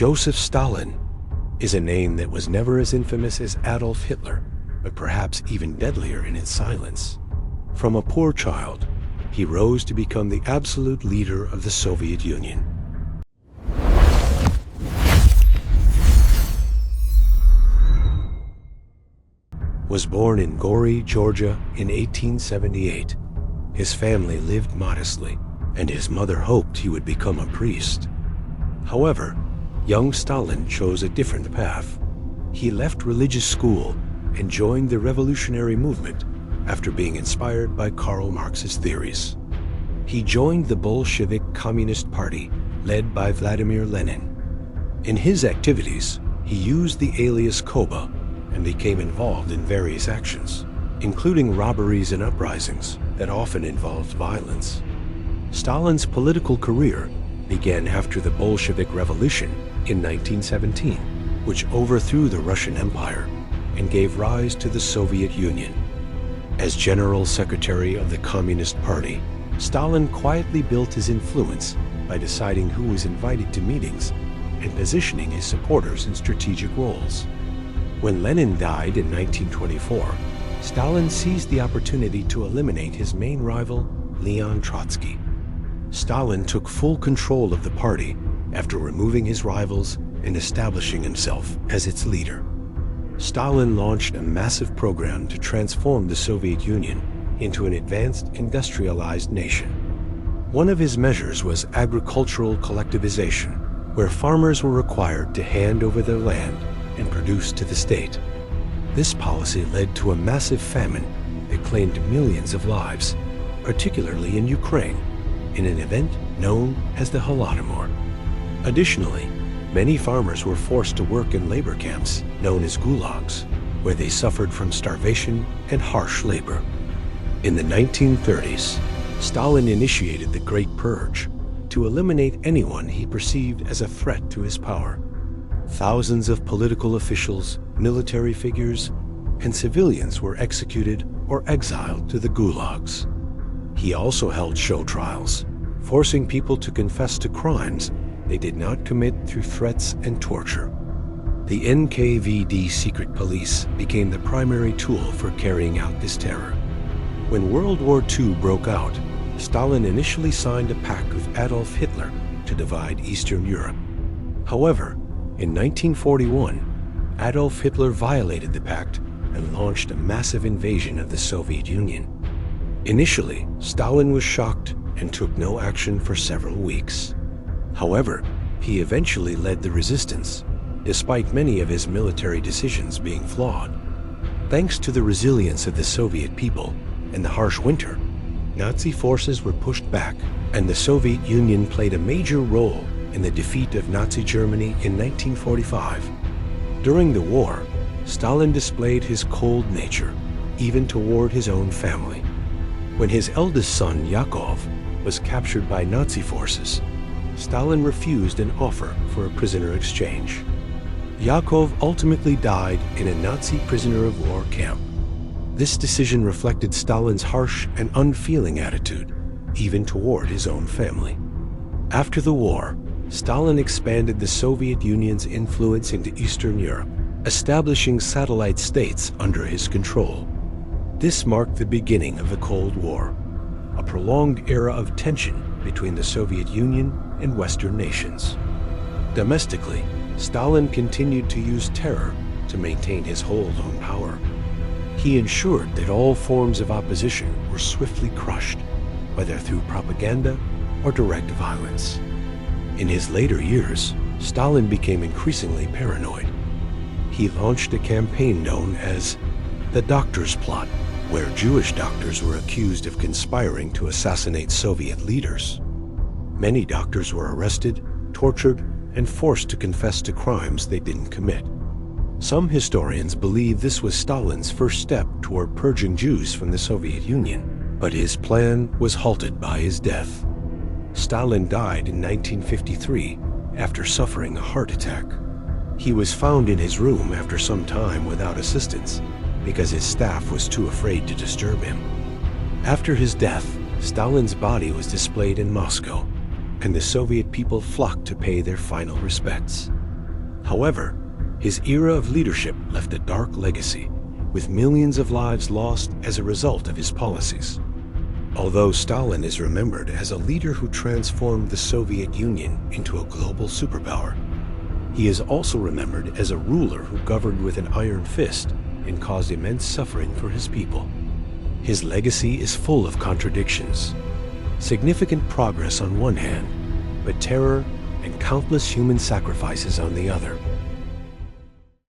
Joseph Stalin is a name that was never as infamous as Adolf Hitler, but perhaps even deadlier in its silence. From a poor child, he rose to become the absolute leader of the Soviet Union. Was born in Gori, Georgia in 1878. His family lived modestly, and his mother hoped he would become a priest. However, young Stalin chose a different path. He left religious school and joined the revolutionary movement after being inspired by Karl Marx's theories. He joined the Bolshevik Communist Party, led by Vladimir Lenin. In his activities, he used the alias Koba and became involved in various actions, including robberies and uprisings that often involved violence. Stalin's political career began after the Bolshevik Revolution in 1917, which overthrew the Russian Empire and gave rise to the Soviet Union. As General Secretary of the Communist Party, Stalin quietly built his influence by deciding who was invited to meetings and positioning his supporters in strategic roles. When Lenin died in 1924, Stalin seized the opportunity to eliminate his main rival, Leon Trotsky. Stalin took full control of the party after removing his rivals and establishing himself as its leader. Stalin launched a massive program to transform the Soviet Union into an advanced industrialized nation. One of his measures was agricultural collectivization, where farmers were required to hand over their land and produce to the state. This policy led to a massive famine that claimed millions of lives, particularly in Ukraine, in an event known as the Holodomor. Additionally, many farmers were forced to work in labor camps known as gulags, where they suffered from starvation and harsh labor. In the 1930s, Stalin initiated the Great Purge to eliminate anyone he perceived as a threat to his power. Thousands of political officials, military figures, and civilians were executed or exiled to the gulags. He also held show trials, forcing people to confess to crimes they did not commit through threats and torture. The NKVD secret police became the primary tool for carrying out this terror. When World War II broke out, Stalin initially signed a pact with Adolf Hitler to divide Eastern Europe. However, in 1941, Adolf Hitler violated the pact and launched a massive invasion of the Soviet Union. Initially, Stalin was shocked and took no action for several weeks. However, he eventually led the resistance, despite many of his military decisions being flawed. Thanks to the resilience of the Soviet people and the harsh winter, Nazi forces were pushed back, and the Soviet Union played a major role in the defeat of Nazi Germany in 1945. During the war, Stalin displayed his cold nature, even toward his own family. When his eldest son, Yakov, was captured by Nazi forces, Stalin refused an offer for a prisoner exchange. Yakov ultimately died in a Nazi prisoner of war camp. This decision reflected Stalin's harsh and unfeeling attitude, even toward his own family. After the war, Stalin expanded the Soviet Union's influence into Eastern Europe, establishing satellite states under his control. This marked the beginning of the Cold War, a prolonged era of tension between the Soviet Union and Western nations. Domestically, Stalin continued to use terror to maintain his hold on power. He ensured that all forms of opposition were swiftly crushed, whether through propaganda or direct violence. In his later years, Stalin became increasingly paranoid. He launched a campaign known as the Doctor's Plot, where Jewish doctors were accused of conspiring to assassinate Soviet leaders. Many doctors were arrested, tortured, and forced to confess to crimes they didn't commit. Some historians believe this was Stalin's first step toward purging Jews from the Soviet Union, but his plan was halted by his death. Stalin died in 1953 after suffering a heart attack. He was found in his room after some time without assistance because his staff was too afraid to disturb him. After his death, Stalin's body was displayed in Moscow, and the Soviet people flocked to pay their final respects. However, his era of leadership left a dark legacy, with millions of lives lost as a result of his policies. Although Stalin is remembered as a leader who transformed the Soviet Union into a global superpower, he is also remembered as a ruler who governed with an iron fist and caused immense suffering for his people. His legacy is full of contradictions. Significant progress on one hand, but terror and countless human sacrifices on the other.